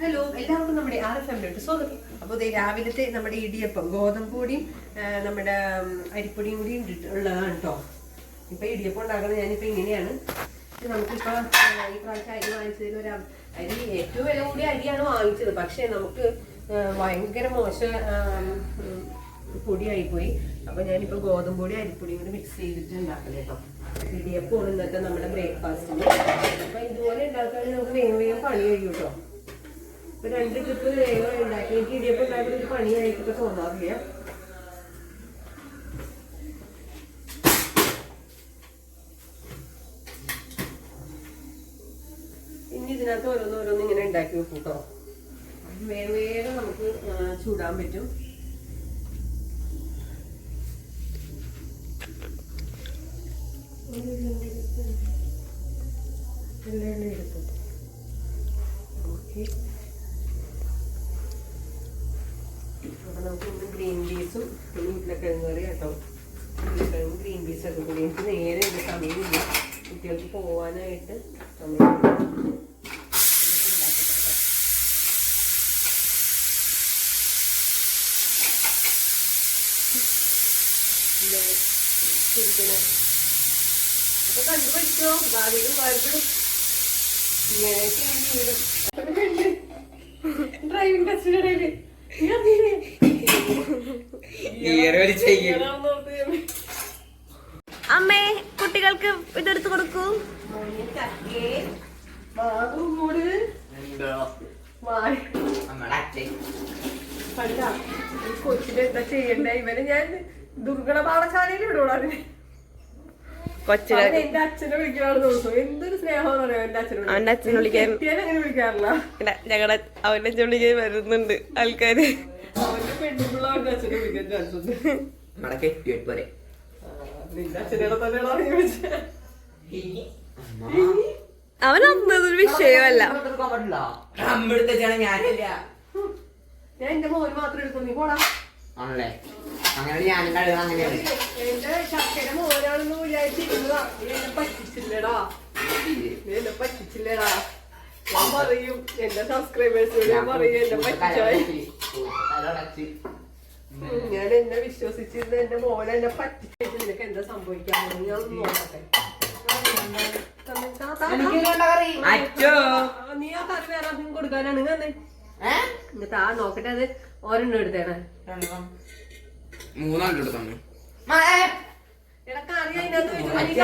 Hello, എല്ലാവർക്കും നമ്മുടെ RFM സ്വാഗതം. അപ്പോൾ രാവിലത്തെ നമ്മുടെ ഇടിയപ്പം ഗോതമ്പ് പൊടിയും നമ്മുടെ അരിപ്പൊടിയും കൂടി ഉള്ളതാണ് കേട്ടോ. ഇപ്പൊ ഇടിയപ്പം ഉണ്ടാക്കുന്നത് ഞാനിപ്പോ ഇങ്ങനെയാണ്. നമുക്കിപ്പോ ഈ പ്രാവശ്യം അരി വാങ്ങിച്ചതിൽ അരി ഏറ്റവും വില കൂടിയ അരിയാണ് വാങ്ങിച്ചത്. പക്ഷെ നമുക്ക് ഭയങ്കര മോശം പൊടിയായിപ്പോയി. അപ്പൊ ഞാനിപ്പോ ഗോതമ്പ് പൊടി അരിപ്പൊടിയും കൂടി മിക്സ് ചെയ്തിട്ട് ഉണ്ടാക്കുന്നത് കേട്ടോ. ഇടിയപ്പം ഇന്നത്തെ നമ്മുടെ ബ്രേക്ക്ഫാസ്റ്റിന്. അപ്പൊ ഇതുപോലെ ഉണ്ടാക്കുകയാണെങ്കിൽ നമുക്ക് വേഗം വേഗം പണി കഴിയും കേട്ടോ. ഇപ്പൊ 2 ട്രിപ്പ് വേഗം ഉണ്ടാക്കി എനിക്ക് ഇടിയപ്പം ഉണ്ടാക്കുന്ന ഒരു പണിയായിട്ടൊക്കെ തോന്നാറില്ല. ഇനി ഇതിനകത്ത് ഓരോന്നോരോന്ന് ഇങ്ങനെ ഉണ്ടാക്കി വെക്കും കേട്ടോ. വേഗം വേഗം നമുക്ക് ചൂടാൻ പറ്റും. എല്ലാം എടുത്തു. ഓക്കെ, അപ്പൊ നമുക്ക് ഇന്ന് ഗ്രീൻ പീസും ഉരുളക്കിഴങ്ങ് കറി കേട്ടോ. ഉരുളക്കിഴങ്ങും ഗ്രീൻ പീസും ഒക്കെ കൂടി എനിക്ക് നേരെ ഒരു സമയമില്ല. കുട്ടികൾക്ക് പോവാനായിട്ട് സമയം അപ്പൊ കണ്ടുപിടിച്ചോ, ഭാവിയിലും ഭാവിയിലും ഇങ്ങനെയൊക്കെയാണ് ജീവിതം. ഡ്രൈവിംഗ് ടെസ്റ്റിനിടയില് അമ്മേ കുട്ടികൾക്ക് ഇതെടുത്ത് കൊടുക്കൂ. കൊച്ചിന് എന്താ ചെയ്യണ്ട? ഇവന് ഞാൻ ദുർഘട പാഠശാലയിൽ വിടൂടാ. കൊച്ചുകൾ എന്റെ അച്ഛനെ വിളിക്കാറ് തോന്നുന്നു. എന്തൊരു സ്നേഹം പറയാം എന്റെ അച്ഛനോട്. അവന്റെ അച്ഛനെ വിളിക്കാൻ അങ്ങനെ വിളിക്കാറില്ല. ഞങ്ങളുടെ അവന്റെ അച്ഛൻ വിളിക്കാൻ വരുന്നുണ്ട് ആൾക്കാര്. അവന്റെ പെൺപിള്ള അവന്റെ അച്ഛനെ വിളിക്കാൻ ചാൻസ് ഉണ്ട്. നിന്റെ അച്ഛനോട് തന്നെയാണോ ചോദിച്ചത്? അവനൊന്നതൊരു വിഷയമല്ല. ഞാൻ എന്റെ മോന് മാത്രം എടുക്കും. നീ പോടാ. ആണല്ലേ? എന്റെ ചക്കര മോനാണെന്ന് വിചാരിച്ചിരുന്നതാ. എന്നെ പറ്റിച്ചില്ലടാ, എന്നെ പറ്റിച്ചില്ലടാ. ഞാൻ പറയും എന്റെ സബ്സ്ക്രൈബേഴ്സിനോട് ഞാൻ പറയും എന്നെ പറ്റിച്ചായി. ഞാൻ എന്നെ വിശ്വസിച്ചിരുന്ന എന്റെ മോനെ എന്നെ പറ്റിച്ചിട്ട് നിനക്ക് എന്താ സംഭവിക്കാൻ പോകുന്നത് ഞാൻ ഒന്ന് നോക്കട്ടെ. നീ ആ കറി വേറെ ആർക്കും കൊടുക്കാനാണ് തന്നെ. എന്നിട്ട് ആ നോക്കട്ടെ, അത് ഒരെണ്ണം എടുത്തേണേ. 3 എടുത്താണ്. എടാ കറി അതിനകത്ത് വെച്ചില്ല.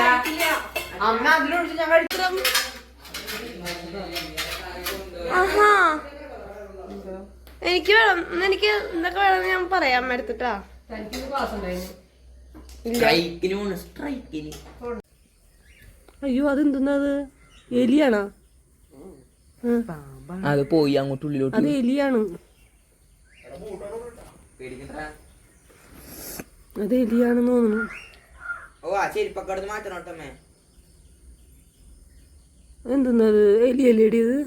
ആഹാ, എനിക്ക് വേണം. എനിക്ക് എന്തൊക്കെ വേണം ഞാൻ പറയാം എടുത്തിട്ടാ. തനിക്ക് ക്ലാസ് ഉണ്ടായിരുന്നു. അയ്യോ, അതെന്തുന്നത്? എലിയാണോ? അത് പോയി അങ്ങോട്ട് ഉള്ളിലോട്ട്. അത് എലിയാണ്. അത് എലിയാണെന്ന് തോന്നുന്നു. ഓ ആ ചെരിപ്പക്കടന്ന് മാറ്റണോട്ടമ്മേ. എന്തുന്നത്? എലിയല്ലേടി ഇത്?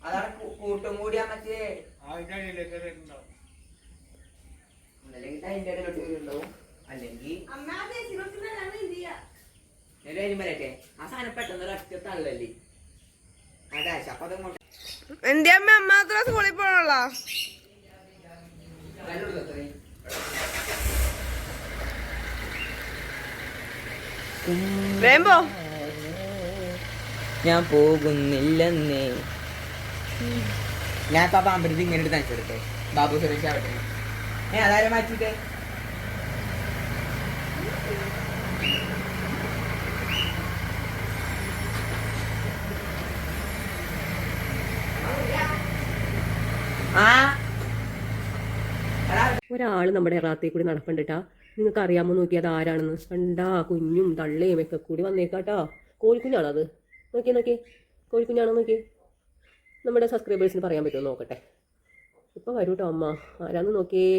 അതാണ് കൂട്ടും കൂടി മറ്റേ അല്ലെങ്കിൽ ആ സാധനം പെട്ടെന്ന് ഒരൊറ്റ തള്ളല്ലേ. അതെ, അപ്പൊ അതങ്ങോട്ട് എന്റെ അമ്മ മാത്രം സ്കൂളിൽ പോകണല്ല. വേമ്പോ ഞാൻ പോകുന്നില്ലെന്നേ. ഞാൻ ഇപ്പൊ പാമ്പരുത് ഇങ്ങനെ എടുത്ത് നനച്ചെടുത്തേ. ബാബു സുരേഷ് ആവട്ടെ. അതാരും മാറ്റിട്ടേ. ഒരാള് നമ്മുടെ എറാത്തേ കൂടി നടപ്പണ്ടിട്ടാ. നിങ്ങൾക്ക് അറിയാമോ നോക്കി അത് ആരാണെന്ന്? കണ്ടാ കുഞ്ഞും തള്ളയും ഒക്കെ കൂടി വന്നേക്കാട്ടോ. കോഴിക്കുഞ്ഞാണോ അത്? നോക്കിയേ, കോഴിക്കുഞ്ഞാണോ നോക്കിയേ. നമ്മുടെ സബ്സ്ക്രൈബേഴ്സിന് പറയാൻ പറ്റുമോ നോക്കട്ടെ. ഇപ്പൊ വരൂ കേട്ടോ അമ്മ. ആരാന്ന് നോക്കിയേ.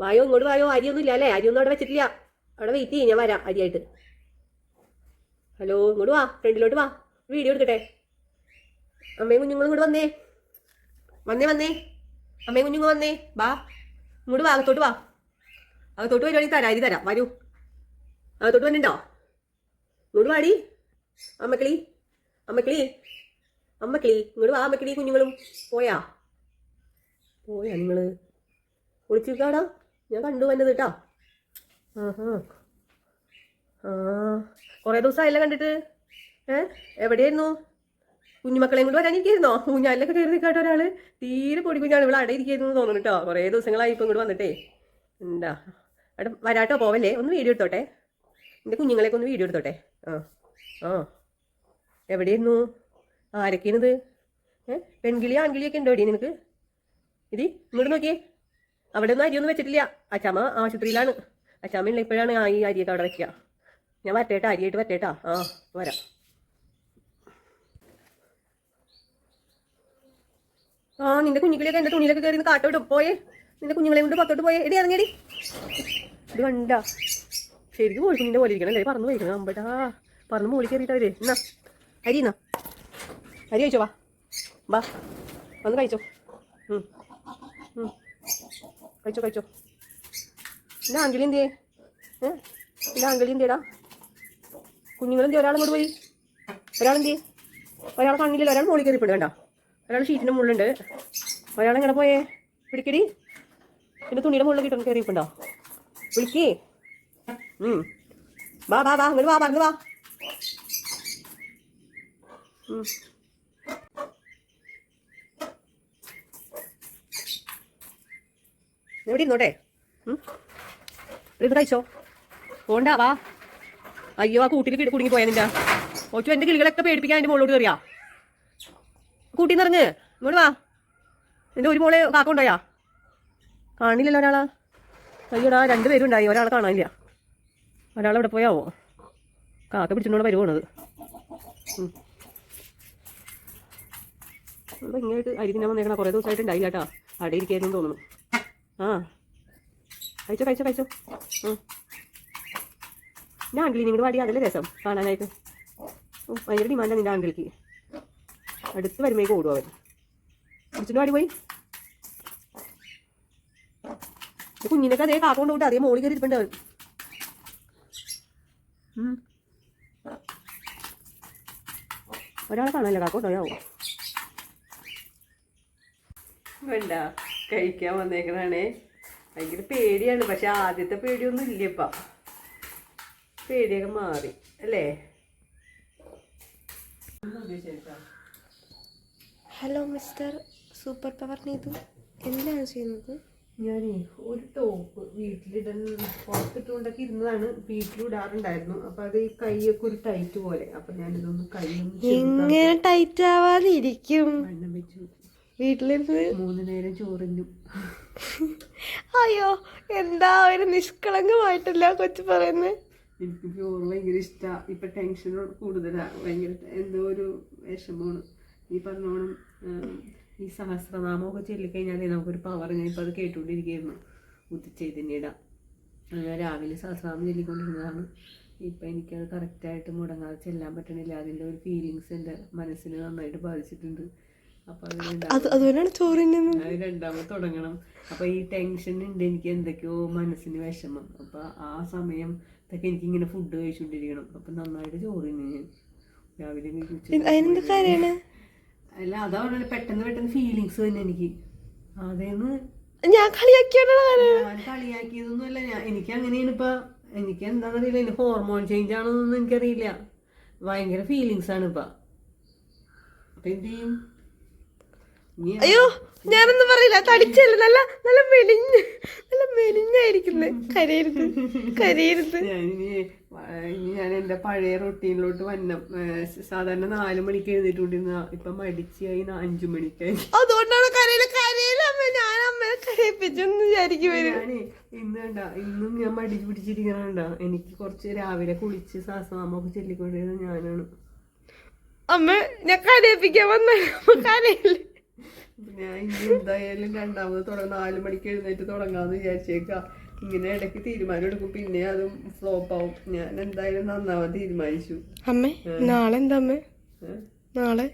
വായോ, ഇങ്ങോട്ട് വായോ. അരിയൊന്നും ഇല്ല അല്ലേ? അരിയൊന്നും അവിടെ വെച്ചിട്ടില്ല. അവിടെ വെയിറ്റ് ചെയ്യും, ഞാൻ വരാം അരിയായിട്ട്. ഹലോ, ഇങ്ങോട്ട് വാ, ഫ്രണ്ടിലോട്ട് വാ, വീഡിയോ എടുക്കട്ടെ. അമ്മയും കുഞ്ഞുങ്ങളും ഇങ്ങോട്ട് വന്നേ. അമ്മയും കുഞ്ഞുങ്ങൾ വന്നേ. വാ, ഇങ്ങോട്ട് വാ, അകത്തോട്ട് വാ. അകത്തോട്ട് വരുവാണെങ്കിൽ തരാം, അരി തരാം. വരൂ, അകത്തോട്ട് വന്നിട്ടുണ്ടോ? ഇങ്ങോട്ട് വാടി അമ്മക്കിളി. അമ്മക്കിളി ഇങ്ങോട്ട് വാ അമ്മക്കിളി കുഞ്ഞുങ്ങളും പോയാ നിങ്ങള് ഒളിച്ചിരിക്കാടാ ഞാൻ കണ്ടു വന്നത് കേട്ടാ ആഹാ കുറേ ദിവസമായില്ല കണ്ടിട്ട് എവിടെയായിരുന്നു കുഞ്ഞുമക്കളെയും കൊണ്ട് വരാനിരിക്കായിരുന്നോ കുഞ്ഞാലിലൊക്കെ കയറി നിൽക്കാട്ടോ ഒരാള് തീരെ പൊടി കുഞ്ഞാണ് ഇവിടെ അവിടെ ഇരിക്കുന്നു തോന്നുന്നു കേട്ടോ കുറേ ദിവസങ്ങളായി ഇപ്പം ഇങ്ങോട്ട് വന്നിട്ടേ എന്താ അവിടെ വരാട്ടോ പോവല്ലേ ഒന്ന് വീഡിയോ എടുത്തോട്ടെ എൻ്റെ കുഞ്ഞുങ്ങളെയൊക്കെ ഒന്ന് വീഡിയോ എടുത്തോട്ടെ ആ എവിടെയായിരുന്നു ആരൊക്കെയാണിത് പെൺകിളി ആൺകിളിയൊക്കെ ഉണ്ടോ എടി നിനക്ക് ഇത് ഇങ്ങോട്ട് നോക്കിയേ അവിടെ ഒന്നും അരിയൊന്നും വെച്ചിട്ടില്ല അച്ചാമ്മ ആശുപത്രിയിലാണ് അച്ചാമ്മ ഇപ്പോഴാണ് ഈ അരിയൊക്കെ അവിടെ വെക്കുക ഞാൻ വരട്ടേട്ടാ അരിയായിട്ട് വരട്ടേട്ടാ വരാം നിന്റെ കുഞ്ഞുങ്ങളിയൊക്കെ എൻ്റെ തുണിയിലൊക്കെ കയറി കാട്ടോട്ടും പോയേ നിന്റെ കുഞ്ഞുങ്ങളെ കൊണ്ട് പുറത്തോട്ട് പോയേ എടി ഇറങ്ങിയടി ഇത് കണ്ടാ ശരിക്കും കോഴിക്കുഞ്ഞിൻ്റെ പോലെ ഇരിക്കണം അല്ലേ പറന്ന് പോയിരിക്കണം അമ്പട്ടാ പറന്ന് മൂളി കയറിയിട്ടവര് എന്നാ അരി എന്നാ അരി കഴിച്ചോ വാ വന്ന് കഴിച്ചോ കഴിച്ചോ എൻ്റെ ആങ്കിളി എന്തിയേ എൻ്റെ ആങ്കിളി എന്തിയടാ കുഞ്ഞുങ്ങളെന്തി ഒരാളങ്ങോട്ട് പോയി ഒരാളെന്തിയേ ഒരാൾ കണ്ണില്ലല്ലോ ഒരാൾ മോളിൽ കയറിയിട്ടുണ്ട് കണ്ടോ ഒരാൾ ഷീറ്റിൻ്റെ മുള്ളുണ്ട് ഒരാളെങ്ങനെ പോയേ പിടിക്കടി പിന്നെ തുണിയുടെ മുകളിൽ കിട്ടും കയറിയിട്ടുണ്ടോ വിളിക്കേ വാ അങ്ങോട്ട് വാ പറഞ്ഞു വാ എവിടെ ഇരുന്നോട്ടെ ഇത് കഴിച്ചോ പോണ്ട വാ അയ്യോ ആ കൂട്ടിൽ കുടുങ്ങി പോയാ നിന്റെ ഓച്ചു എൻ്റെ കിളികളൊക്കെ പേടിപ്പിക്കാൻ എൻ്റെ മുകളിലോട്ട് കയറിയാ കൂട്ടിൽ നിന്ന് ഇറങ്ങ് ഇങ്ങോട്ട് വാ എൻ്റെ ഒരു മോളെ കാക്ക ഉണ്ടായാ കാണില്ലല്ലോ ഒരാളാ അയ്യോടാ 2 പേരും ഉണ്ടായി ഒരാളെ കാണാനില്ല ഒരാളെവിടെ പോയാവോ കാക്ക പിടിച്ചിട്ടോടെ വരുവാണത് ഇങ്ങോട്ട് അരി തിന്നാൻ വന്നേക്കണം കുറേ ദിവസമായിട്ട് ഉണ്ടായില്ല കേട്ടോ അവിടെ ഇരിക്കായിരുന്നു തോന്നുന്നു കഴിച്ചോ ഞാൻ ആങ്കിളി നിങ്ങളുടെ വാടി അതല്ലേ രസം കാണാനായിട്ട് ഭയങ്കര ഡിമാൻഡാണ് നിൻ്റെ ആങ്കിളിക്ക് അടുത്ത് വരുമ്പോഴേക്ക് ഓടും അവൻ പിടിച്ചിട്ട് വാടി പോയി കുഞ്ഞിനൊക്കെ അതേ കാക്ക കൊണ്ട് അതേ മോളി കയറി ഇരിപ്പുണ്ട് അവൻ ഒരാളെ കാണാനല്ല കാക്ക ഉണ്ടാവോ വേണ്ട കഴിക്കാൻ വന്നേക്കണാണേ ഭയങ്കര പേടിയാണ് പക്ഷെ ആദ്യത്തെ പേടിയൊന്നും ഇല്ലപ്പ പേടിയൊക്കെ മാറി അല്ലേ hello mister super power Neethu എന്താണ് ചെയ്യുന്നത് ഞാനേ ഒരു ടോപ്പ് വീട്ടിലിടാൻ പുറത്തിട്ടുകൊണ്ടൊക്കെ ഇരുന്നതാണ് വീട്ടിലിടാറുണ്ടായിരുന്നു അപ്പൊ അത് ഈ കൈയൊക്കെ ഒരു ടൈറ്റ് പോലെ അപ്പൊ ഞാനിതൊന്ന് എങ്ങനെ ടൈറ്റ് ആവാതിരിക്കും വണ്ണം വെച്ചു വീട്ടിലിരുന്ന് 3 നേരം ചോറിഞ്ഞു അയ്യോ എന്താ ഒരു നിഷ്കളങ്കമായിട്ടല്ല കൊച്ചു പറയുന്നത് എനിക്ക് ചോറ് ഭയങ്കര ഇഷ്ടമാണ് ഇപ്പൊ ടെൻഷൻ കൂടുതലാണ് ഭയങ്കര എന്തോ ഒരു വിഷമമാണ് ഈ പറഞ്ഞോണം ഈ സഹസ്രനാമമൊക്കെ ചൊല്ലിക്കഴിഞ്ഞാലേ നമുക്കൊരു പവർ ഞാനിപ്പോൾ അത് കേട്ടുകൊണ്ടിരിക്കുകയായിരുന്നു ഉദിച്ചൈതന്യയുടെ രാവിലെ സഹസ്രനാമം ചൊല്ലിക്കൊണ്ടിരുന്നതാണ് ഇപ്പം എനിക്കത് കറക്റ്റായിട്ട് മുടങ്ങാതെ ചെല്ലാൻ പറ്റണില്ല അതിൻ്റെ ഒരു ഫീലിങ്സ് എൻ്റെ മനസ്സിന് നന്നായിട്ട് ബാധിച്ചിട്ടുണ്ട് അപ്പോൾ അതുകൊണ്ടാണ് ചോറിന് രണ്ടാമത് തുടങ്ങണം അപ്പോൾ ഈ ടെൻഷൻ ഉണ്ട് എനിക്ക് എന്തൊക്കെയോ മനസ്സിന് വിഷമം അപ്പോൾ ആ സമയം ഇതൊക്കെ എനിക്കിങ്ങനെ ഫുഡ് കഴിച്ചുകൊണ്ടിരിക്കണം അപ്പം നന്നായിട്ട് ചോറിന് ഞാൻ രാവിലെ അല്ല അതാ പറഞ്ഞ പെട്ടെന്ന് ഫീലിങ്സ് തന്നെ എനിക്ക് അതേന്ന് ഞാൻ കളിയാക്കിയതൊന്നും അല്ല എനിക്ക് അങ്ങനെയാണ് ഇപ്പൊ എനിക്ക് എന്താണെന്നറിയില്ല എന്റെ ഹോർമോൺ ചേഞ്ച് ആണെന്നൊന്നും എനിക്കറിയില്ല ഭയങ്കര ഫീലിങ്സ് ആണ് ഇപ്പൊ എന്ത് ചെയ്യും അയ്യോ ഞാനൊന്നും പറയില്ല തടിച്ചല്ല നല്ല നല്ല മെലിഞ്ഞായിരിക്കുന്നത് കരയരുത് ഞാൻ എന്റെ പഴയ റൊട്ടീനിലോട്ട് വന്നം സാധാരണ 4 മണിക്ക് എഴുന്നേറ്റുകൊണ്ടിരുന്ന ഇപ്പൊ മടിച്ചായി 5 മണിക്കായി അതുകൊണ്ടാണ് ഞാൻ അമ്മയെ കരയിപ്പിച്ചെന്ന് വിചാരിക്കും ഇന്ന് കണ്ട ഇന്നും ഞാൻ മടിച്ച് പിടിച്ചിരിക്കണ എനിക്ക് കുറച്ച് രാവിലെ കുളിച്ച് സഹസ്രനാമമൊക്കെ ചൊല്ലിക്കൊണ്ടിരുന്ന ഞാനാണ് അമ്മ ഞാൻ കരയിപ്പിക്കാൻ വന്നല്ലേ ഞാൻ ഇനി എന്തായാലും രണ്ടാമത് 4 മണിക്ക് എഴുന്നേറ്റ് തുടങ്ങാന്ന് വിചാരിച്ചേക്കാം ഇങ്ങനെ ഇടയ്ക്ക് തീരുമാനം എടുക്കും പിന്നെ അതും ഫ്ലോപ്പ് ആവും ഞാൻ എന്തായാലും നന്നാവാൻ തീരുമാനിച്ചു അമ്മേ നാളെ എന്താ അമ്മേ നാളെ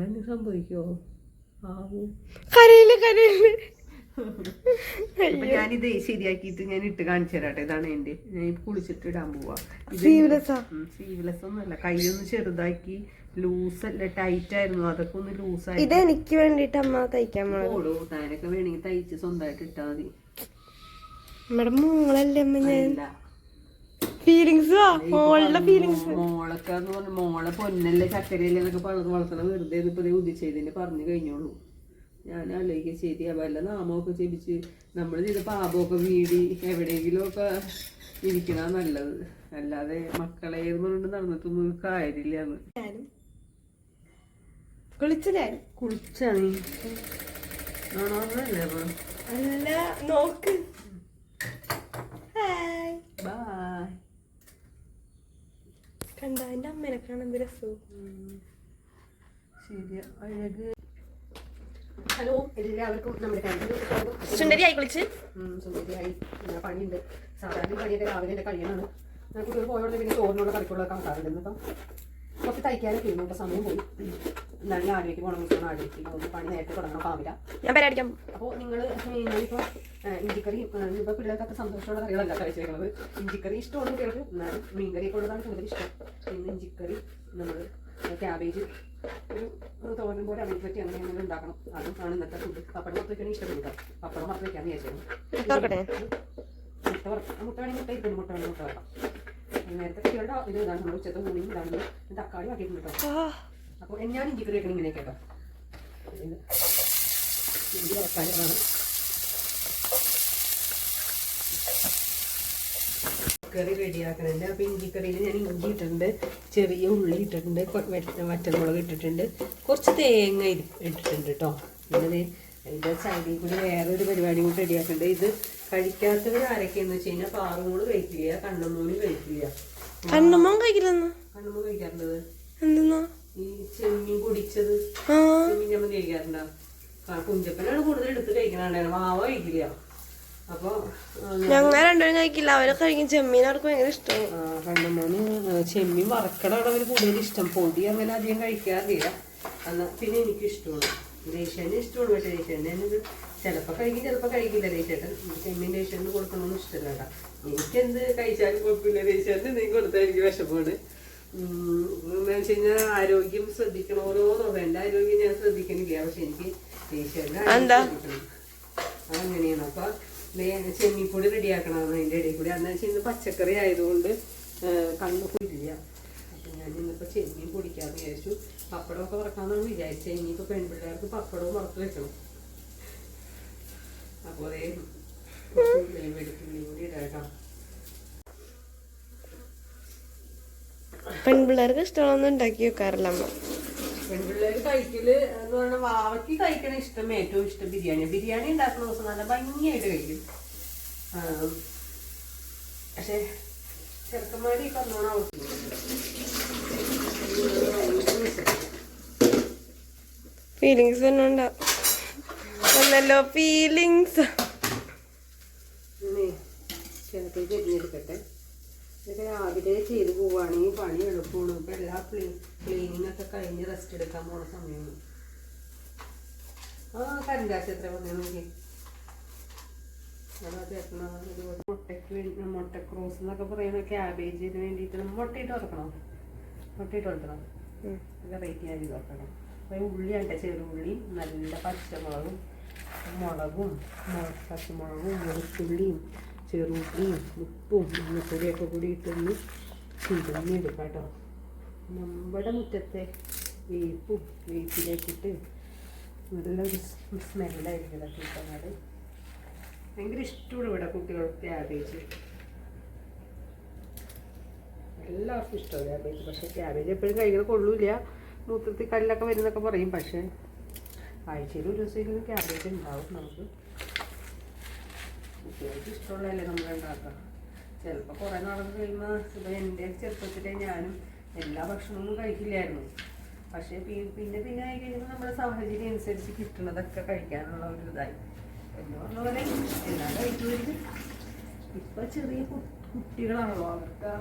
എന്ത് സംഭവിക്കോ ആവൂ കരയില് അപ്പൊ ഞാനിത് ശരിയാക്കിയിട്ട് ഞാൻ ഇട്ട് കാണിച്ചു തരാട്ടെ. ഇതാണ് എന്റെ, ഞാൻ ഇത് കുളിച്ചിട്ട് ഇടാൻ പോവാ. സീവ്ലെസ് ഒന്നുമല്ല, കൈയൊന്ന് ചെറുതാക്കി, ലൂസല്ല, ടൈറ്റ് ആയിരുന്നു, അതൊക്കെ ഒന്ന് ലൂസായി. ഇത് എനിക്ക് വേണ്ടിട്ട് അമ്മ തയ്ക്കാൻ ഓടോ, താനൊക്കെ വേണമെങ്കിൽ തയ്ച്ച് സ്വന്തമായിട്ട് ഇട്ടാ മതി. നമ്മുടെ മോളല്ലേ അമ്മ ഞാൻ. ഇല്ല, ഫീലിങ്സ് മോളുടെ ഫീലിങ്സ്. മോളൊക്കെ എന്ന് പറഞ്ഞ മോളെ പൊന്നല്ലേ ചക്കരയല്ലേ എന്നൊക്കെ പറഞ്ഞത് വളർത്തണ വെറുതെ ഇപ്പൊ ഉദിച്ചതിന്റെ പറഞ്ഞു കഴിഞ്ഞോളൂ. ഞാൻ ആലോചിക്കുക ശരിയാ, വല്ല നാമമൊക്കെ ജപിച്ച് നമ്മൾ ചെയ്ത പാപമൊക്കെ വീടി എവിടെയെങ്കിലും ഒക്കെ ഇരിക്കണ നല്ലത്. അല്ലാതെ മക്കളെ പറഞ്ഞിട്ട് നടന്നിട്ടൊന്നും ഒരു കാര്യമില്ലാന്ന്. കുളിച്ചാണ് ആണോ? അല്ല നോക്ക്. ബൈ. കണ്ട എന്റെ അമ്മേനെ കാണാൻ രസവും. ശരിയാ, അഴക്. ഹലോ എല്ലാവർക്കും നമ്മുടെ സുന്ദരിയായി കുളിച്ച് സുന്ദരിയായി. പണിയുണ്ട്, സാധാരണ പണിയൊക്കെ രാവിലെ എൻ്റെ കഴിയണമാണ്. കുട്ടികൾ പോയോണ്ട് പിന്നെ ചോറിനുള്ള കറിക്കുള്ളതൊക്കെ ആക്കാറുണ്ട്. ഇപ്പം കുറച്ച് തയ്ക്കാനൊക്കെ ഇരുന്നു, ഇപ്പോൾ സമയം പോയി. എന്താണ് ഈ ആടിലേക്ക് പോകണം, ആടിലേക്ക് പണി നേരത്തെ തുടങ്ങണം, പാവില്ല. ഞാൻ പേരടിക്കാം. അപ്പോൾ നിങ്ങൾ ഞാനിപ്പോൾ ഇഞ്ചിക്കറി, ഇപ്പോൾ പിള്ളേർക്കൊക്കെ സന്തോഷമുള്ള കറികളല്ല കഴിച്ചു വെക്കുന്നത്. ഇഞ്ചിക്കറി ഇഷ്ടമുള്ള കുട്ടികൾക്ക്, എന്നാലും മീൻകറിയൊക്കെ ഉള്ളതാണ് കൂടുതൽ ഇഷ്ടം. പിന്നെ ഇഞ്ചിക്കറി, നമ്മൾ ക്യാബേജ് ഒരു തോരൻ പോലെ അവനെ പറ്റി അങ്ങനെ അങ്ങനെ ഉണ്ടാക്കണം. അതും ആണ് ഇന്നത്തെ ഫുഡ്. പപ്പടം വറുത്ത് വയ്ക്കാൻ ഇഷ്ടപ്പെടും. പപ്പടം വറുത്ത് വയ്ക്കാന്ന് വിചാരിച്ചു. മുട്ട വേണമെങ്കിൽ മുട്ട ഇരിക്കുന്നു, മുട്ട വേണമെങ്കിൽ മുട്ട വെക്കാം. നേരത്തെ കുട്ടികളുടെ ഇത് ഇതാണ്, നമ്മൾ ഉച്ചത്തെ മൂന്നിയും ഇതാണ്. തക്കാളി ആക്കിയിട്ടുണ്ട് കേട്ടോ. അപ്പോൾ ഞാൻ ഇഞ്ചിക്കറി വെക്കണം ഇങ്ങനെയൊക്കെ കേട്ടോ. ഇഞ്ചി വറക്കാനാണ് കറി റെഡിയാക്കുന്നുണ്ട്. അപ്പോൾ ഇഞ്ചിക്കറിയിൽ ഞാൻ ഇഞ്ചി ഇട്ടിട്ടുണ്ട്, ചെറിയ ഉള്ളി ഇട്ടിട്ടുണ്ട്, വറ്റൽമുളക് ഇട്ടിട്ടുണ്ട്, കുറച്ച് തേങ്ങ ഇട്ടിട്ടുണ്ട് കേട്ടോ. പിന്നെ ഇത് സൈഡിൽ കൂടി വേറൊരു പരിപാടി കൂടി റെഡിയാക്കുന്നുണ്ട്. ഇത് കഴിക്കാത്തവർ ആരൊക്കെയെന്ന് വെച്ച് കഴിഞ്ഞാൽ പാറുമോള് കഴിക്കില്ല, കണ്ണമ്മോനും കഴിക്കില്ല. കണ്ണമ്മ കഴിക്കില്ലെന്നോ? കണ്ണമ്മ കഴിക്കാറുള്ളത് എന്തെന്നാ? ഈ ചെമ്മീൻ പൊടിച്ചത്, ചെമ്മീൻ ചമ്മന്തി കഴിക്കാറുണ്ടോ? കുഞ്ചപ്പനാണ് കൂടുതൽ എടുത്ത് കഴിക്കണുണ്ടായിരുന്നു, മാവ കഴിക്കില്ല. അപ്പൊ ഞങ്ങൾ രണ്ടുപേരും കഴിക്കില്ല, അവരെ കഴിക്കും. ചെമ്മീൻ അവർക്ക് ഭയങ്കര ഇഷ്ടമാണ്. കണ്ണമ്മോന് ചെമ്മീൻ വറക്കടാണ് അവര് കൂടുതൽ ഇഷ്ടം. പൊടി അങ്ങനെ അധികം കഴിക്കാറില്ല. എന്നാൽ പിന്നെ എനിക്ക് ഇഷ്ടമാണ്, ദേശീയനെ ഇഷ്ടമാണ്. പക്ഷേ ദേശീയനെ ചിലപ്പോൾ കഴിക്കും, ചിലപ്പോൾ കഴിക്കില്ല. ദേശീയട്ടൻ ചെമ്മീൻ ദേശീയന് കൊടുക്കണമെന്ന് ഇഷ്ടമല്ല. എനിക്കെന്ത് കഴിച്ചാലും കുഴപ്പമില്ല, ദേശീയന് എന്തെങ്കിലും കൊടുത്താൽ എനിക്ക് വിഷമമാണ്. എന്ന് വെച്ച് കഴിഞ്ഞാൽ ആരോഗ്യം ശ്രദ്ധിക്കണം, ഓരോന്നുള്ളൂ. എൻ്റെ ആരോഗ്യം ഞാൻ ശ്രദ്ധിക്കണില്ല, പക്ഷെ എനിക്ക് ദേശീയൻ്റെ ശ്രദ്ധിക്കണം. അതങ്ങനെയാണ്. അപ്പൊ ചെമ്മീപ്പൊടി റെഡിയാക്കണം അതിൻ്റെ ഇടയിൽ കൂടി. അന്ന് വെച്ചാൽ ഇന്ന് പച്ചക്കറി ആയതുകൊണ്ട് കണ്ണുപോയില്ല. അപ്പം ഞാൻ ഇന്നിപ്പോൾ ചെമ്മീൻ പൊടിക്കാമെന്ന് വിചാരിച്ചു. പപ്പടമൊക്കെ വറക്കാമെന്നാണ് വിചാരിച്ചത്. ഇനിയിപ്പോൾ പെൺപിള്ളേർക്ക് പപ്പടവും വറുത്ത് വെക്കണം. അപ്പോൾ അതേ വെളുത്തുള്ളി കൂടി ഇടാം. പെൺപിള്ളേർക്ക് ഇഷ്ടമുള്ളൊന്നും ഉണ്ടാക്കി വെക്കാറില്ല അമ്മ. പെൺപിള്ളേർ കഴിക്കല് എന്ന് പറഞ്ഞാൽ വാവയ്ക്ക് കഴിക്കണ ഇഷ്ടം, ഏറ്റവും ഇഷ്ടം ബിരിയാണി. ബിരിയാണി ഉണ്ടാക്കുന്ന ദിവസം നല്ല ഭംഗിയായിട്ട് കഴിക്കും. പക്ഷെ ചെറുക്കന്മാര് ഈ പറഞ്ഞോണം അവർക്ക് ഫീലിങ്സ് തന്നെ ഒന്നല്ലോ ഫീലിങ്സ്. ചിലപ്പോൾ തിരഞ്ഞെടുക്കട്ടെ. ഇതൊക്കെ രാവിലെ ചെയ്ത് പോവുകയാണെങ്കിൽ പണി എളുപ്പമാണ്. ഇപ്പം എല്ലാ ക്ലീനിങ് ഒക്കെ കഴിഞ്ഞ് റെസ്റ്റ് എടുക്കാൻ പോണ സമയമാണ്. കരിങ്കാശ് എത്ര വന്നേ നോക്കി. അതാ ചേർക്കണം. മുട്ടയ്ക്ക് വേണ്ടി മുട്ടക്രോസ് എന്നൊക്കെ പറയുന്ന ക്യാബേജിന് വേണ്ടിയിട്ട് മുട്ടയിട്ട് വറക്കണം, മുട്ടയിട്ട് വളർത്തണം. വെറൈറ്റി ആയി വറക്കണം. അപ്പോൾ ഉള്ളിയാണ്ട, ചെറുള്ളി, നല്ല പച്ചമുളകും മുളകും പച്ചമുളകും വെളുത്തുള്ളിയും ചെറുള്ളിയും ഉപ്പും മഞ്ഞപ്പൊടിയൊക്കെ കൂടി ഇട്ടൊന്ന് ചുരുങ്ങിയെടുക്കാം കേട്ടോ. നമ്മുടെ മുറ്റത്തെ വേപ്പിലേക്കിട്ട് നല്ലൊരു സ്മെല്ലായിരിക്കും ഇതൊക്കെ ഇട്ടത്. ഭയങ്കര ഇഷ്ടമാണ് ഇവിടെ കുട്ടികൾക്ക് ക്യാബേജ്. എല്ലാവർക്കും ഇഷ്ടമാണ് ക്യാബേജ്. പക്ഷേ ക്യാബേജ് എപ്പോഴും കഴിക്കാൻ കൊള്ളൂല, മൂത്രത്തിൽ കല്ലൊക്കെ വരുന്നൊക്കെ പറയും. പക്ഷേ ആഴ്ചയിൽ ഒരു ദിവസമെങ്കിലും ക്യാബേജ് ഉണ്ടാവും. നമുക്ക് കുട്ടികൾക്ക് ഇഷ്ടമുള്ളതല്ലേ നമ്മൾ ഉണ്ടാക്കുക. ചിലപ്പോൾ കുറേ നാളൊക്കെ കഴിയുമ്പോൾ ഇപ്പോൾ എൻ്റെ ചെറുപ്പത്തിലെ ഞാനും എല്ലാ ഭക്ഷണമൊന്നും കഴിക്കില്ലായിരുന്നു. പക്ഷേ പിന്നെ ആയി കഴിയുമ്പോൾ നമ്മുടെ സാഹചര്യം അനുസരിച്ച് കിട്ടുന്നതൊക്കെ കഴിക്കാനുള്ള ഒരു ഇതായി. എന്ന് പറഞ്ഞ പോലെ എല്ലാം കഴിക്കുമായിരിക്കും. ഇപ്പം ചെറിയ കുട്ടികളാണല്ലോ, അവർക്ക്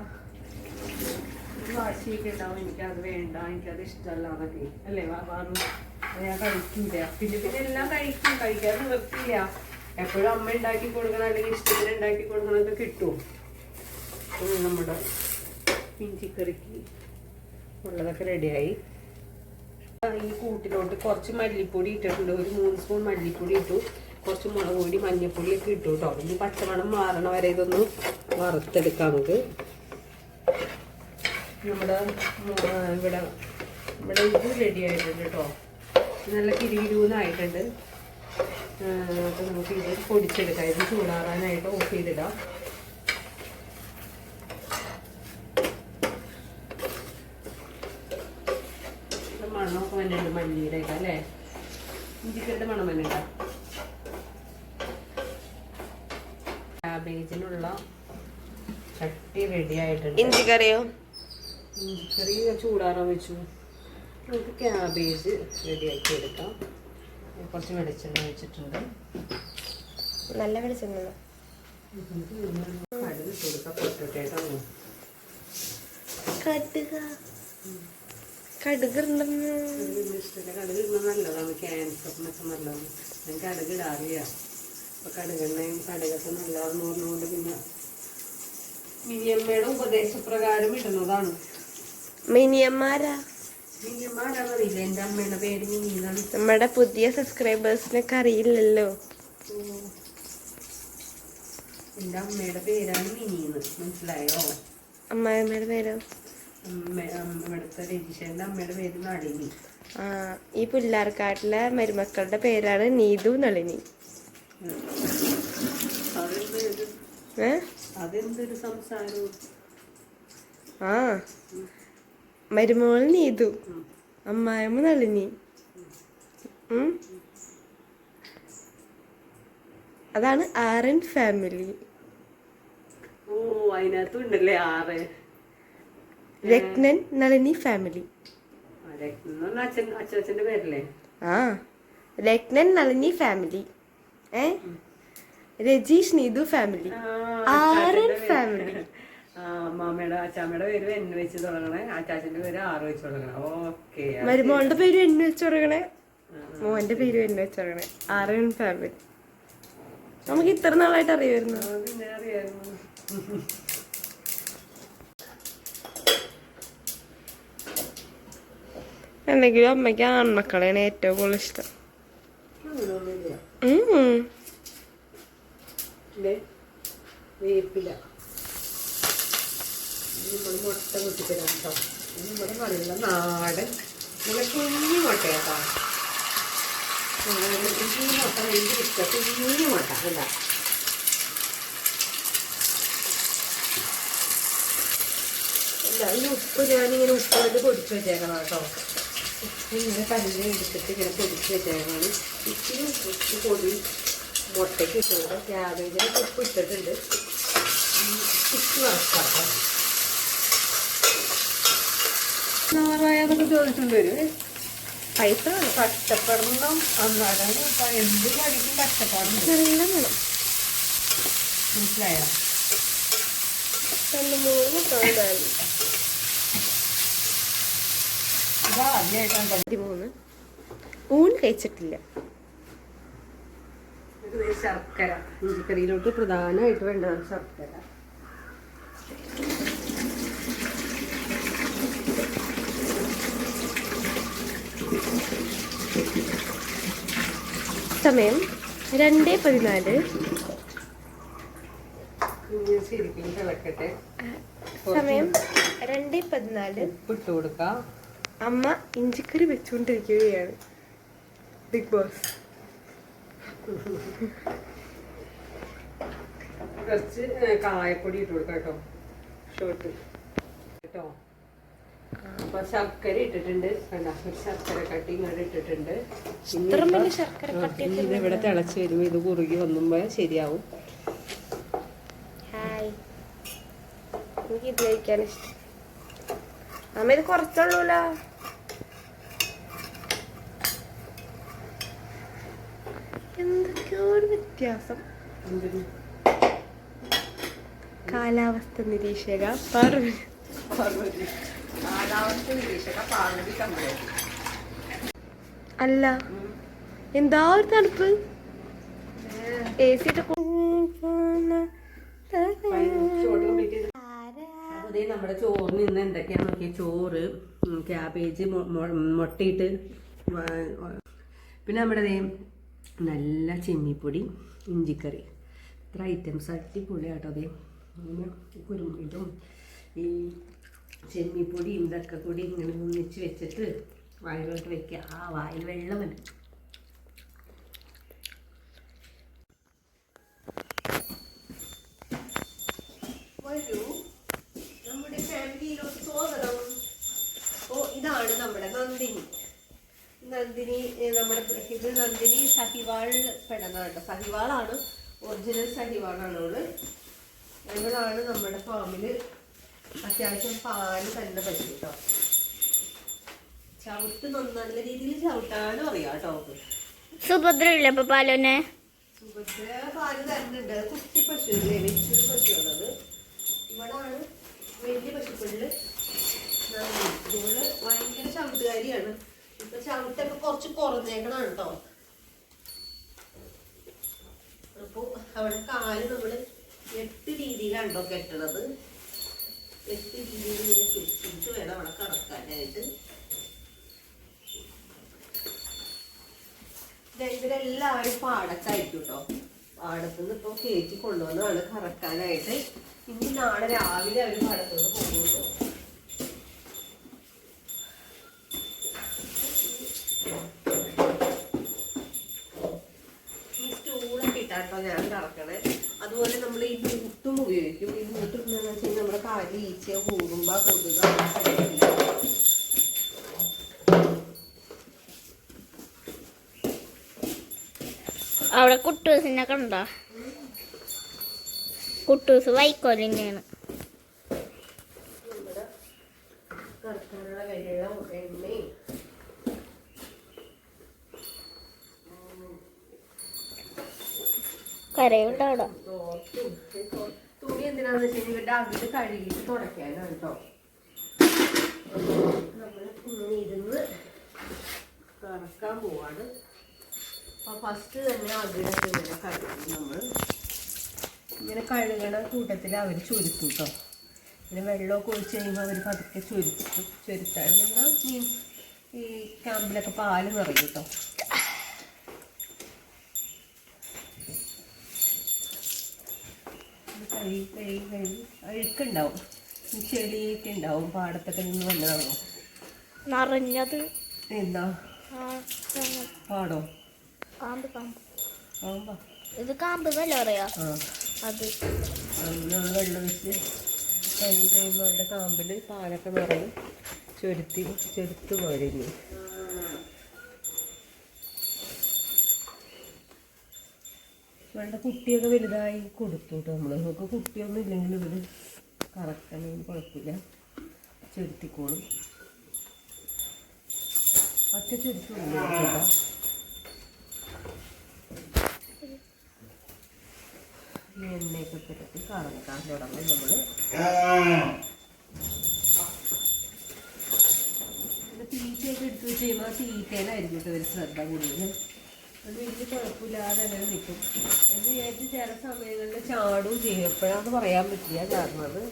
വാശിയൊക്കെ ഉണ്ടാവും. എനിക്കത് വേണ്ട, എനിക്കത് ഇഷ്ടമല്ല എന്നൊക്കെ അല്ലേ. ഞാൻ കഴിക്കില്ല. പിന്നെ എല്ലാം കഴിക്കും, കഴിക്കാതെ നിവർത്തില്ല. എപ്പോഴും അമ്മ ഉണ്ടാക്കി കൊടുക്കണം അല്ലെങ്കിൽ ഇഷ്ടത്തിന് ഉണ്ടാക്കി കൊടുക്കണമൊക്കെ കിട്ടും. നമ്മുടെ ഇഞ്ചിക്കറിക്ക് ഉള്ളതൊക്കെ റെഡിയായി. ഈ കൂട്ടിലോട്ട് കുറച്ച് മല്ലിപ്പൊടി ഇട്ടിട്ടുണ്ട്. ഒരു 3 സ്പൂൺ മല്ലിപ്പൊടി ഇട്ടു, കുറച്ച് മുളക് പൊടി മഞ്ഞൾപ്പൊടിയൊക്കെ ഇട്ടു കേട്ടോ. ഇനി പച്ചമണം മാറണ വരെ ഇതൊന്ന് വറുത്തെടുക്കാം നമുക്ക്. ഇവിടെ ഇത് റെഡി ആയിട്ടുണ്ട് കേട്ടോ. നല്ല കിരികിരൂന്നായിട്ടുണ്ട്. അപ്പോൾ നമുക്ക് ഇത് പൊടിച്ചെടുക്കാം. ഇത് ചൂടാറാനായിട്ട് ഓഫ് ചെയ്തിടാം. മണമൊക്കെ വന്നിട്ടുണ്ട് മല്ലിയുടെ ഒക്കെ അല്ലേ. ഇഞ്ചിക്കറിയുടെ മണം വന്നിട്ടാ. ക്യാബേജിനുള്ള ചട്ടി റെഡി ആയിട്ടുണ്ട്. ഇഞ്ചിക്കറിയോ? ഇഞ്ചിക്കറി ചൂടാറാൻ വെച്ചു. നമുക്ക് ക്യാബേജ് റെഡിയാക്കി എടുക്കാം. കുറച്ച് വെളിച്ചെണ്ണ വെച്ചിട്ടുണ്ട്. നല്ല വെളിച്ചെണ്ണ. കടുക് ഇട്ട് കൊടുക്കാം. പൊട്ടോട്ടോ കടുക് ഇഷ്ടമില്ല. കടുക് ഇടുന്നത് നല്ലതാണ്, ക്യാൻസറിനൊക്കെ നല്ലതാണ്. ഞാൻ കടുക് ഇടാറില്ല. അപ്പൊ കടുകെണ്ണയും കടുകൊക്കെ നല്ലതാണെന്ന് പറഞ്ഞുകൊണ്ട് പിന്നെ മിനിയമ്മയുടെ ഉപദേശപ്രകാരം ഇടുന്നതാണ്. മിനിയന്മാരാ? മിനിയമ്മാരാന്നറിയില്ല. എൻ്റെ അമ്മയുടെ പേര് മിനിയാണ്. നമ്മുടെ പുതിയ സബ്സ്ക്രൈബേഴ്സിനൊക്കെ അറിയില്ലല്ലോ. എൻ്റെ അമ്മയുടെ പേരാണ് മിനിന്ന്, മനസ്സിലായോ? അമ്മായിയമ്മയുടെ പേരോ? ഇവിടുത്തെ രജിഷന്റെ അമ്മയുടെ പേര് നളിനി. ഈ പുല്ലാർക്കാട്ടിലെ മരുമക്കളുടെ പേരാണ് നീതു, നളിനി. അതെന്തൊരു സംസാരവും. മരുമോൾ നീതു, അമ്മായിയമ്മ നളിനി. അതാണ് ആറൻ ഫാമിലി. ഓ, അതിനകത്തും ഉണ്ടല്ലേ 6. രത്നൻ നളിനി ഫാമിലി. അച്ഛന്റെ പേരല്ലേ? Ratnan Nalini family. Rajeesh Neethu family. Aran family. അമ്മാമ്മയുടെ അച്ചാമ്മയുടെ പേര് N വെച്ച് തുടങ്ങണേ. അച്ചാച്ചന്റെ പേര് R വെച്ച് തുടങ്ങണേ. ഓക്കെ. മരുമോളുടെ പേര് N വെച്ച് തുടങ്ങണേ. മോന്റെ പേര് N വെച്ച് തുടങ്ങണേ. ആറൻ ഫാമിലി. നമുക്ക് ഇത്ര നാളായിട്ട് അറിയായിരുന്നു. പിന്നെ അറിയായിരുന്നു. എന്തെങ്കിലും അമ്മയ്ക്ക് ആൺമക്കളെയാണ് ഏറ്റവും കൂടുതൽ ഇഷ്ടം. വേപ്പില നമ്മൾ മുട്ട കുത്തിത്തരാം കേട്ടോ. നമ്മുടെ നല്ല നാടൻ നല്ല കുഞ്ഞു മുട്ടയാട്ടോ. ഈ മുട്ട ഭയങ്കര ഇഷ്ടം. കുഞ്ഞു മുട്ട അല്ല. ഈ ഉപ്പ് ഞാനിങ്ങനെ ഉപ്പായിട്ട് പൊടിച്ച് വെച്ചേക്കണം കേട്ടോ. ഇങ്ങനെ കല്ലിൽ എടുത്തിട്ട് ഇങ്ങനെ പൊടിച്ച് വെച്ചേക്കണം. ഇച്ചിരി ഉപ്പ് പൊടി മുട്ടയ്ക്ക് ഇട്ടുണ്ട്. ക്യാബേജിനൊക്കെ ഉപ്പ് ഇട്ടിട്ടുണ്ട്. ഇച്ചിരി വറക്കാം. നാറായെന്നൊക്കെ ചോദിച്ചുകൊണ്ട് വരും. പൈസ കഷ്ടപ്പെടണം. അന്നാലാണ് എന്ത് കടിക്കും കഷ്ടപ്പാടുണ്ട്. നല്ല വേണം. മനസ്സിലായോ? 2-3 മുട്ടകളുണ്ടായിരുന്നു. 13 ഊണ് കഴിച്ചിട്ടില്ല. ശർക്കര ഇഞ്ചിക്കറിയിലോട്ട് പ്രധാനമായിട്ട് വേണ്ടതാണ് ശർക്കര. സമയം 2:14. ശരിക്കും തിളക്കട്ടെ. സമയം 2:14. ഉപ്പിട്ട് കൊടുക്കാം. അമ്മ ഇഞ്ചിക്കറി വെച്ചുകൊണ്ടിരിക്കുകയാണ്. Big boss. കുറച്ച് കായപ്പൊടി ഇട്ട് കൊടുക്കാം കേട്ടോ. ഷോട്ട് കേട്ടോ. അപ്പൊ ശർക്കര ഇട്ടിട്ടുണ്ട്. ശർക്കര കട്ടി ഇങ്ങോട്ട് ഇട്ടിട്ടുണ്ട്. ഇത് ഇവിടെ തിളച്ച് വരുമ്പോ ഇത് കുറുകി വന്നുമ്പോ ശരിയാവും. ഹായ്, എനിക്ക് ഇത് കഴിക്കാൻ ഇഷ്ടം. അമ്മ ഇത് കുറച്ചുള്ളൂല്ലോ. എന്തൊക്കെയോ ഒരു വ്യത്യാസം. കാലാവസ്ഥ നിരീക്ഷക പാർവതി. അല്ല, എന്താ ഒരു തണുപ്പ്. AC ഇട്ട് അതേ നമ്മുടെ ചോറിന് ഇന്ന് എന്തൊക്കെയാന്ന് നോക്കിയാൽ ചോറ്, ക്യാബേജ്, മുട്ടയിട്ട്, പിന്നെ നമ്മുടെ നല്ല ചെമ്മിപ്പൊടി, ഇഞ്ചിക്കറി, ഇത്ര ഐറ്റംസ് അടിപൊളിയാട്ടോ. അതേ അങ്ങനെ ഇതും ഈ ചെമ്മിപ്പൊടിയും ഇതൊക്കെ കൂടി ഇങ്ങനെ ഒന്നിച്ച് വെച്ചിട്ട് വായിലോട്ട് വെക്കുക. ആ വായിൽ വെള്ളം വരും. നമ്മുടെ ഫാമിലിയിലോട്ട് സ്വാഗതം. ഓ, ഇതാണ് നമ്മുടെ നന്ദിനി. നമ്മുടെ ഇത് നന്ദിനി സഹിവാൾ പെടുന്നതാണ്. സഹിവാളാണ്, ഒറിജിനൽ സഹിവാളാണ് ഇവളാണ് നമ്മുടെ ഫാമില്. അത്യാവശ്യം പാല് തന്നെ പറ്റും കേട്ടോ. ചവിട്ട് നല്ല രീതിയിൽ ചവിട്ടാനും അറിയാം കേട്ടോ. സുഭദ്ര ഇല്ല ഇപ്പൊ പാലോനെ. സുഭദ്ര പാല് തരുന്നുണ്ട്. കുട്ടി പശു ഇല്ലേ, വെച്ചൊരു പശുവാണത്. ഇവളാണ് വലിയ പശുക്കളില് ഇവള് ഭയങ്കര ചവിട്ടുകാരിയാണ്. ഇപ്പൊ ചവിട്ടൊക്കെ കുറച്ച് കുറഞ്ഞേക്കണം കേട്ടോ. അപ്പൊ അവിടെ കാല് നമ്മള് 8 രീതിയിലാണ് കേട്ടോ കെട്ടണത്. 8 രീതിയിൽ ഇങ്ങനെ കെട്ടിട്ട് വേണം അവിടെ കറക്കാനായിട്ട്. ഇവരെല്ലാവരും പാടത്തായിരിക്കും കേട്ടോ. പാടത്തുനിന്ന് ഇപ്പൊ കയറ്റി കൊണ്ടുവന്നതാണ് കറക്കാനായിട്ട്. ഇനി നാളെ രാവിലെ അവര് പാടത്തോട്ട് പോകും കേട്ടോ. ഈ സ്റ്റൂളൊക്കെ ഇട്ടാട്ടോ ഞാൻ കറക്കണേ. അതുപോലെ നമ്മൾ ഈ ബൂട്ടും ഉപയോഗിക്കും. ഈ ബൂട്ട് ഇട്ടെന്ന് വെച്ച് കഴിഞ്ഞാൽ നമ്മുടെ കാലിൽ ഈച്ച, കൂറുമ്പ, കൊതുക അവിടെ കുട്ടൂസിനെ കണ്ടോ? കുട്ടൂസ് വൈക്കോലിന്റെയാണ്. നമ്മുടെ കറക്കാനുള്ള വെള്ളം, എണ്ണയും കരയുണ്ടോ അവിടെ? തുണി എന്തിനാന്ന് വെച്ച് കഴിഞ്ഞാൽ ഇവരുടെ അകിട് കഴുകിയിട്ട് തുടയ്ക്കാനാണ് കേട്ടോ. നമ്മൾ ഇങ്ങനെ ഇരുന്ന് കറക്കാൻ പോവാണ്. അപ്പൊ ഫസ്റ്റ് തന്നെ അകിടൊക്കെ ഇങ്ങനെ കഴുകും. നമ്മൾ ഇങ്ങനെ കഴുകണ കൂട്ടത്തിൽ അവർ ചൊരുക്കും കേട്ടോ. പിന്നെ വെള്ളമൊക്കെ ഒഴിച്ച് കഴിയുമ്പോൾ അവർ പതുക്കെ ചൊരുക്കും. ചൊരുത്താൻ പറഞ്ഞാൽ ഈ ക്യാമ്പിലൊക്കെ പാല് നിറയും കേട്ടോ. കഴുകി അഴുക്കുണ്ടാവും, ചെളിയൊക്കെ ഉണ്ടാവും. പാടത്തൊക്കെ നിന്ന് വന്നതാണോ നിറഞ്ഞത്? എന്താ പാടോ? കാമ്പ് കാമ്പ് ആവുമ്പോ ഇത് കാമ്പ് വല്ല പറയാ. അത് വെള്ളം വെച്ച് കഴുകി കഴിയുമ്പോൾ അവരുടെ കാമ്പിൽ പാലൊക്കെ നിറയും. ചെറുത്ത് പോരില്ലേ. ഇവളുടെ കുട്ടിയൊക്കെ വലുതായി കൊടുത്തു കേട്ടോ. നമുക്ക് കുട്ടിയൊന്നും ഇല്ലെങ്കിൽ ഇവർ കറക്കണമെങ്കിൽ കുഴപ്പമില്ല, ചെറുത്തിക്കോളും. ഒറ്റ ചെറുത്തുള്ളൂ കേട്ടോ. എണ്ണയൊക്കെ പുരട്ടി കറക്കാൻ തുടങ്ങും നമ്മൾ. തീറ്റയൊക്കെ എടുത്ത് വെച്ച് കഴിയുമ്പോൾ തീറ്റയിലായിരിക്കും കേട്ടോ ഒരു ശ്രദ്ധ കൂടുതൽ. അത് വലിയ കുഴപ്പമില്ലാതെ അങ്ങനെ നിൽക്കും എന്ന് വിചാരിച്ച് ചില സമയങ്ങളിൽ ചാടും ചെയ്യും. എപ്പോഴാന്ന് പറയാൻ പറ്റില്ല. കാരണം അത്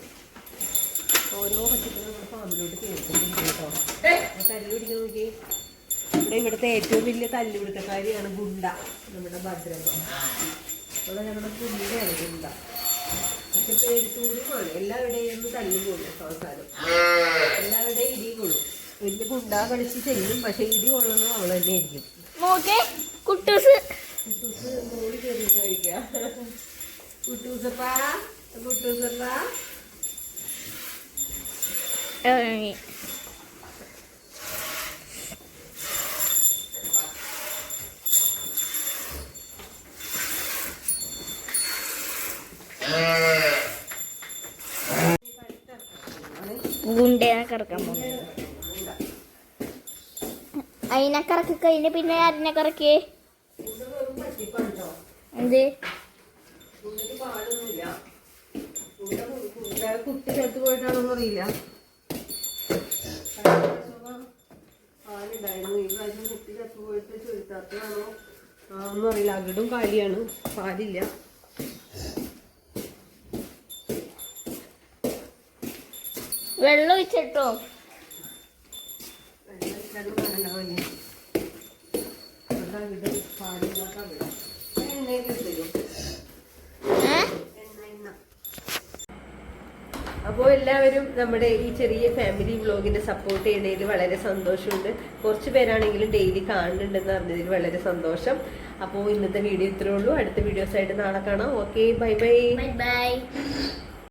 ഓരോ പശുക്കളും നമ്മുടെ ഫാമിലോട്ട് കേൾക്കുന്നുണ്ട് കേട്ടോ. തല്ലു പിടിക്കാൻ നോക്കി. ഇവിടുത്തെ ഏറ്റവും വലിയ തല്ലുപിടുത്തക്കാരിയാണ് ഗുണ്ട, നമ്മുടെ ഭദ്രമ്മ. അവിടെ നമ്മുടെ ഗുണ്ടയാണ് ഗുണ്ട. പക്ഷെ പേടിച്ചൂടുമാണ്. എല്ലാവരുടെയും ഒന്ന് തല്ലു കൊള്ളും അവസാനം. എല്ലാവരുടെയും ഇടി കൊള്ളും. വലിയ ഗുണ്ട കളിച്ച് ചെല്ലും, പക്ഷെ ഇടി കൊള്ളുന്നത് അവൾ തന്നെ ആയിരിക്കും. കുട്ടൂസ് മോളി കയറി കഴിക്കുക. കുട്ടൂസപ്പാ കുട്ടൂസപ്പാ ഗുണ്ടേനെ കറക്കാൻ പോകുന്നത്. അതിനെ കറക്കി കഴിഞ്ഞ് പിന്നെ അതിനെ കറക്കി എന്ത് കുട്ടി ചത്തു പോയിട്ടാണോന്ന് അറിയില്ല. പാലുണ്ടായിരുന്നു. ഈ പ്രാവശ്യം കുട്ടി ചത്തു പോയിട്ട് ചുരുത്താത്തതാണോ ഒന്നും അറിയില്ല, അകിടും കാലിയാണ്, പാലില്ല. വെള്ളം ഒഴിച്ചിട്ടോ. അപ്പോൾ എല്ലാവരും നമ്മുടെ ഈ ചെറിയ ഫാമിലി വ്ളോഗിനെ സപ്പോർട്ട് ചെയ്യുന്നതിൽ വളരെ സന്തോഷമുണ്ട്. കുറച്ച് പേരാണെങ്കിലും ഡെയിലി കാണുന്നുണ്ടെന്ന് അറിഞ്ഞതിൽ വളരെ സന്തോഷം. അപ്പോൾ ഇന്നത്തെ വീഡിയോ ഇത്രേ ഉള്ളൂ. അടുത്ത വീഡിയോസ് ആയിട്ട് നാളെ കാണാം. Okay, bye bye. Bye bye.